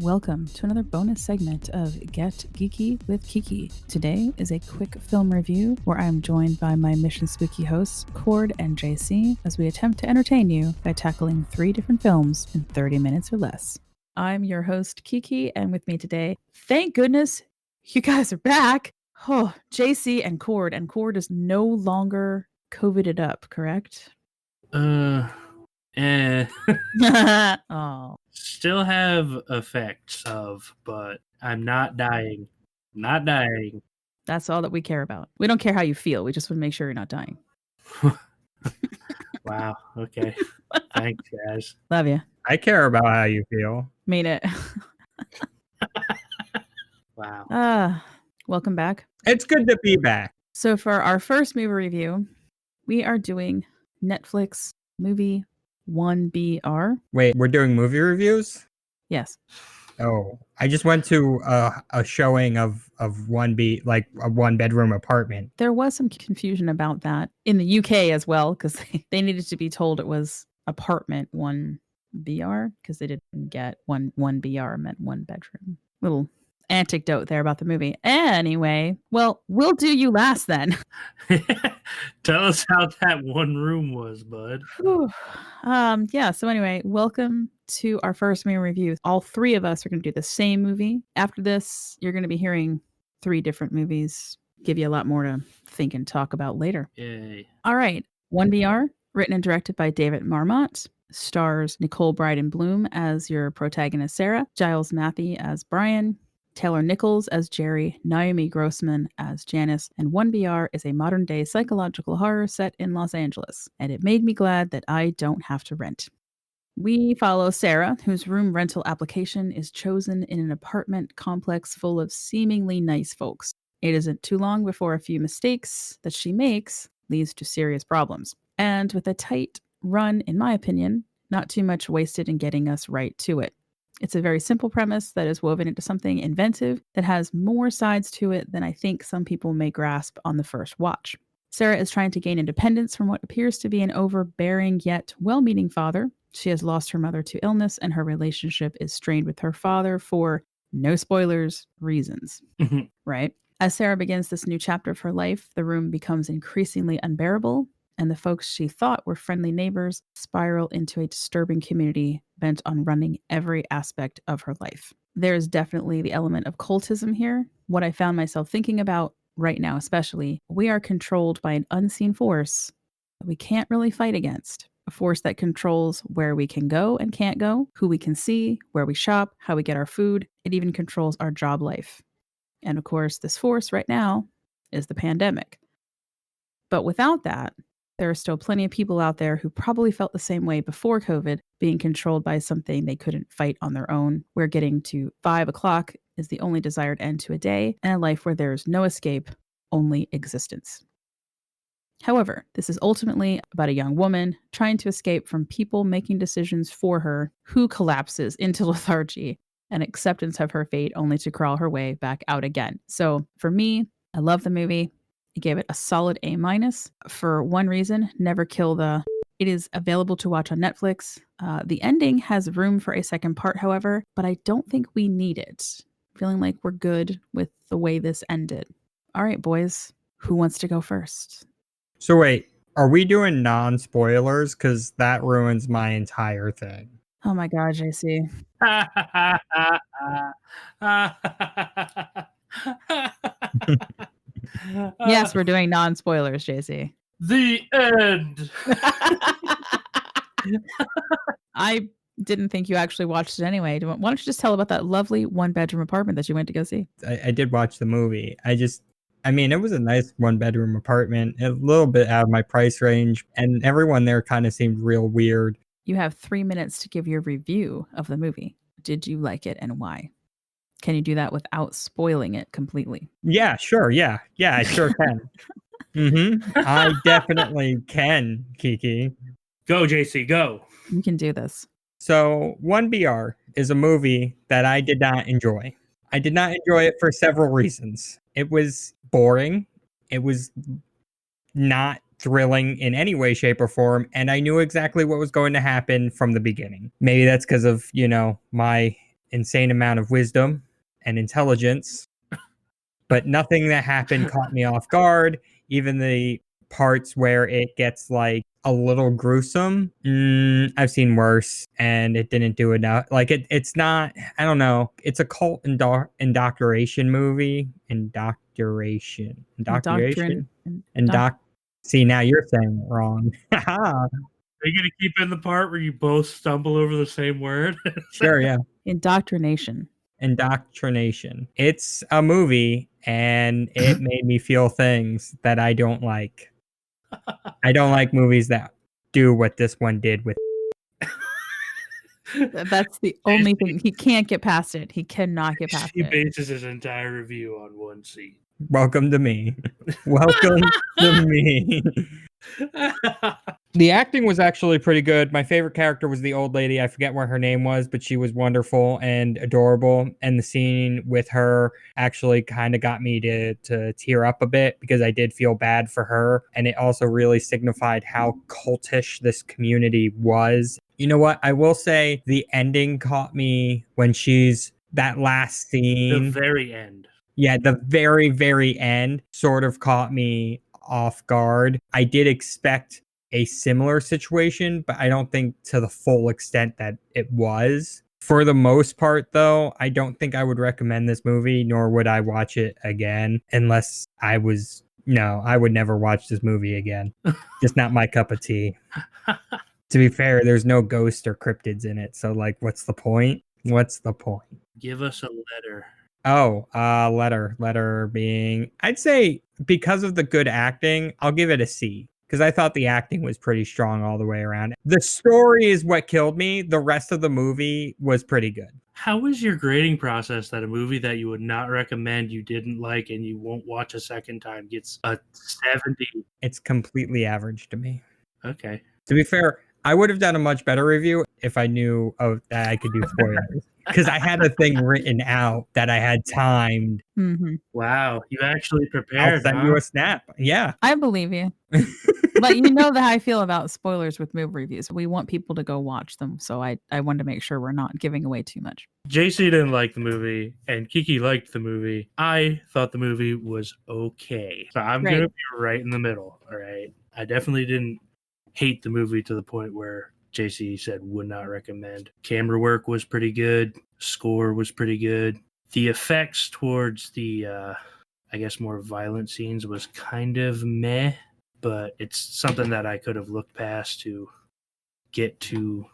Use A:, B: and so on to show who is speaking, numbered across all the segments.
A: Welcome to another bonus segment of Get Geeky with Kiki. Today is a quick film review where I am joined by my Mission Spooky hosts, Cord and JC, as we attempt to entertain you by tackling 3 different films in 30 minutes or less. I'm your host, Kiki, and with me today, thank goodness you guys are back. Oh, JC and Cord is no longer COVIDed up, correct? Oh.
B: Still have effects of, but I'm not dying. Not dying.
A: That's all that we care about. We don't care how you feel. We just want to make sure you're not dying.
B: Wow. Okay. Thanks, guys.
A: Love you.
C: I care about how you feel.
A: Mean it.
B: Wow.
A: Welcome back.
C: It's good to be back.
A: So for our first movie review, we are doing Netflix movie 1BR.
C: Wait, we're doing movie reviews?
A: Yes.
C: Oh, I just went to a showing of 1B, like a 1-bedroom apartment.
A: There was some confusion about that in the UK as well, because they needed to be told it was apartment 1BR, because they didn't get 1BR meant 1 bedroom. Little anecdote there about the movie. Anyway, well, we'll do you last then.
B: Tell us how that one room was, bud.
A: Yeah, so anyway, welcome to our first movie review. All 3 of us are going to do the same movie. After this, you're going to be hearing 3 different movies. Give you a lot more to think and talk about later.
B: Yay.
A: All right, 1BR, written and directed by David Marmot. Stars Nicole Bryden Bloom as your protagonist Sarah, Giles Matthey as Brian, Taylor Nichols as Jerry, Naomi Grossman as Janice, and 1BR is a modern-day psychological horror set in Los Angeles, and it made me glad that I don't have to rent. We follow Sarah, whose room rental application is chosen in an apartment complex full of seemingly nice folks. It isn't too long before a few mistakes that she makes leads to serious problems. And with a tight run, in my opinion, not too much wasted in getting us right to it. It's a very simple premise that is woven into something inventive that has more sides to it than I think some people may grasp on the first watch. Sarah is trying to gain independence from what appears to be an overbearing yet well-meaning father. She has lost her mother to illness, and her relationship is strained with her father for, no spoilers, reasons. Right? As Sarah begins this new chapter of her life, the room becomes increasingly unbearable, and the folks she thought were friendly neighbors spiral into a disturbing community bent on running every aspect of her life. There is definitely the element of cultism here. What I found myself thinking about right now especially, we are controlled by an unseen force that we can't really fight against. A force that controls where we can go and can't go, who we can see, where we shop, how we get our food. It even controls our job life. And of course, this force right now is the pandemic. But without that, there are still plenty of people out there who probably felt the same way before COVID, being controlled by something they couldn't fight on their own, where getting to 5 o'clock is the only desired end to a day, and a life where there is no escape, only existence. However, this is ultimately about a young woman trying to escape from people making decisions for her, who collapses into lethargy and acceptance of her fate only to crawl her way back out again. So for me, I love the movie. I gave it a solid A-. For one reason, never kill the... It is available to watch on Netflix. The ending has room for a second part, however, but I don't think we need it. Feeling like we're good with the way this ended. All right, boys, who wants to go first?
C: So wait, are we doing non-spoilers? Because that ruins my entire thing.
A: Oh my God, JC. Yes, we're doing non-spoilers, JC.
B: The end.
A: I didn't think you actually watched it anyway. Why don't you just tell about that lovely 1-bedroom apartment that you went to go see?
C: I did watch the movie. It was a nice 1-bedroom apartment, a little bit out of my price range, and everyone there kind of seemed real weird.
A: You have 3 minutes to give your review of the movie. Did you like it and why? Can you do that without spoiling it completely?
C: Yeah, sure. Yeah, I sure can. I definitely can, Kiki.
B: Go, JC, go.
A: You can do this.
C: So 1BR is a movie that I did not enjoy. I did not enjoy it for several reasons. It was boring. It was not thrilling in any way, shape, or form. And I knew exactly what was going to happen from the beginning. Maybe that's because of, my insane amount of wisdom and intelligence, but nothing that happened caught me off guard. Even the parts where it gets like a little gruesome, I've seen worse, and it didn't do enough. Like it's not. I don't know. It's a cult indoctrination movie. Indoctrination. See, now you're saying it wrong.
B: Are you going to keep in the part where you both stumble over the same word?
C: Sure, yeah.
A: Indoctrination.
C: It's a movie, and it made me feel things that I don't like. I don't like movies that do what this one did with.
A: That's the only thing. He can't get past it. He cannot get past
B: He
A: it.
B: bases his entire review on one scene.
C: Welcome to me. Welcome to me. The acting was actually pretty good. My favorite character was the old lady. I forget what her name was, but she was wonderful and adorable. And the scene with her actually kind of got me to tear up a bit because I did feel bad for her. And it also really signified how cultish this community was. You know what? I will say the ending caught me when she's that last scene.
B: The very end.
C: Yeah, the very, very end sort of caught me off guard. I did expect a similar situation, but I don't think to the full extent that it was. For the most part, though, I don't think I would recommend this movie, nor would I watch it again unless I was. No, I would never watch this movie again. Just not my cup of tea. To be fair, there's no ghost or cryptids in it. So, like, what's the point? What's the point?
B: Give us a letter.
C: Oh, letter being, I'd say because of the good acting, I'll give it a C because I thought the acting was pretty strong all the way around. The story is what killed me. The rest of the movie was pretty good.
B: How is your grading process that a movie that you would not recommend, you didn't like, and you won't watch a second time gets a 70?
C: It's completely average to me.
B: Okay.
C: To be fair, I would have done a much better review if I knew that I could do spoilers. Because I had a thing written out that I had timed.
A: Mm-hmm.
B: Wow, you actually prepared.
C: I'll send you a snap. Yeah.
A: I believe you. But you know how I feel about spoilers with movie reviews. We want people to go watch them. So I wanted to make sure we're not giving away too much.
B: JC didn't like the movie, and Kiki liked the movie. I thought the movie was okay. So I'm going to be right in the middle, all right? I definitely didn't hate the movie to the point where JC said would not recommend. Camera work was pretty good. Score was pretty good. The effects towards the, I guess, more violent scenes was kind of meh, but it's something that I could have looked past to get to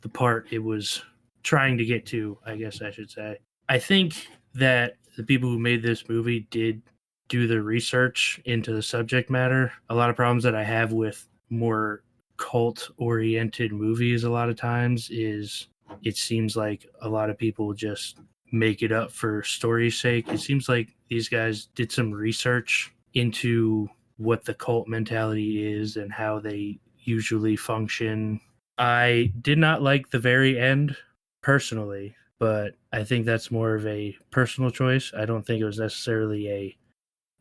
B: the part it was trying to get to, I guess I should say. I think that the people who made this movie did do the research into the subject matter. A lot of problems that I have with more cult-oriented movies a lot of times is it seems like a lot of people just make it up for story's sake. It seems like these guys did some research into what the cult mentality is and how they usually function. I did not like the very end personally, but I think that's more of a personal choice. I don't think it was necessarily a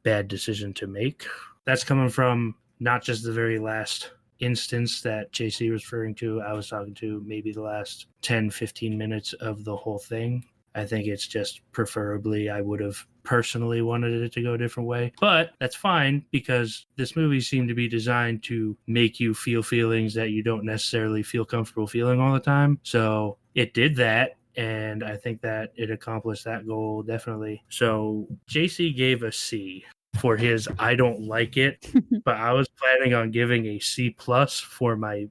B: bad decision to make. That's coming from not just the very last instance that JC was referring to. I was talking to maybe the last 10, 15 minutes of the whole thing. I think it's just preferably I would have personally wanted it to go a different way. But that's fine because this movie seemed to be designed to make you feel feelings that you don't necessarily feel comfortable feeling all the time. So it did that. And I think that it accomplished that goal, definitely. So JC gave a C for his I don't like it, but I was planning on giving a C plus for my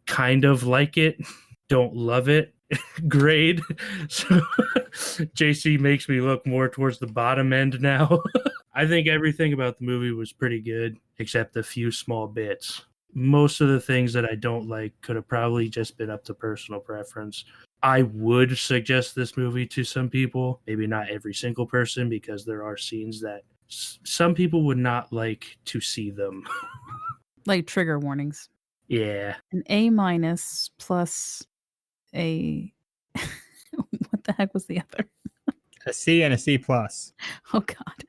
B: kind of like it, don't love it grade. So JC makes me look more towards the bottom end now. I think everything about the movie was pretty good, except a few small bits. Most of the things that I don't like could have probably just been up to personal preference. I would suggest this movie to some people, maybe not every single person, because there are scenes that some people would not like to see them.
A: Like trigger warnings.
B: Yeah.
A: An A minus plus a what the heck was the other?
C: A C and a C plus.
A: Oh God.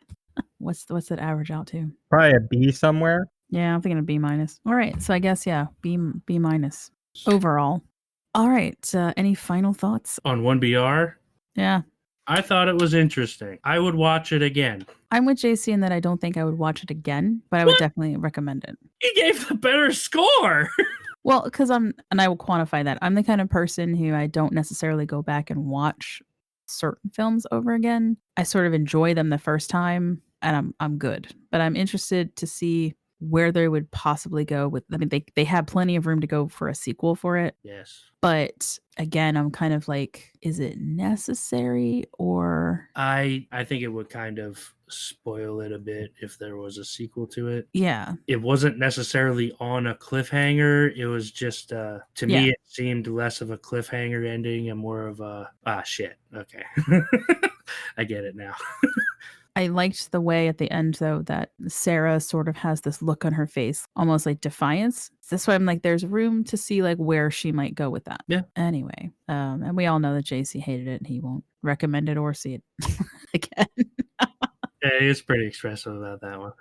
A: What's that average out to?
C: Probably a B somewhere.
A: Yeah, I'm thinking a B minus. All right. So I guess B minus overall. All right. Any final thoughts?
B: On 1BR,
A: Yeah.
B: I thought it was interesting. I would watch it again.
A: I'm with JC in that I don't think I would watch it again, but I would definitely recommend it.
B: He gave the better score.
A: Well, because and I will quantify that. I'm the kind of person who I don't necessarily go back and watch certain films over again. I sort of enjoy them the first time and I'm good. But I'm interested to see where they would possibly go with. I mean, they have plenty of room to go for a sequel for it.
B: Yes.
A: But again, I'm kind of like, is it necessary or
B: I think it would kind of spoil it a bit if there was a sequel to it.
A: yeah.
B: It wasn't necessarily on a cliffhanger. It was just to me it seemed less of a cliffhanger ending and more of a shit. Okay. I get it now.
A: I liked the way at the end, though, that Sarah sort of has this look on her face, almost like defiance. That's why I'm like, there's room to see like where she might go with that.
B: Yeah.
A: Anyway, and we all know that JC hated it and he won't recommend it or see it again.
B: Yeah, he's pretty expressive about that one.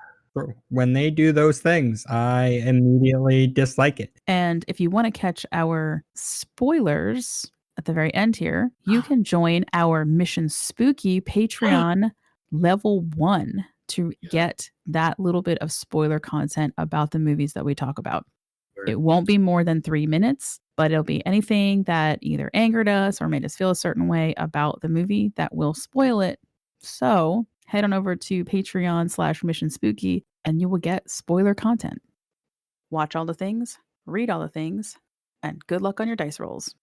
C: When they do those things, I immediately dislike it.
A: And if you want to catch our spoilers at the very end here, you can join our Mission Spooky Patreon level 1 to get that little bit of spoiler content about the movies that we talk about. It won't be more than 3 minutes, but it'll be anything that either angered us or made us feel a certain way about the movie that will spoil it. So head on over to Patreon/Mission Spooky and you will get spoiler content. Watch all the things, read all the things, and good luck on your dice rolls.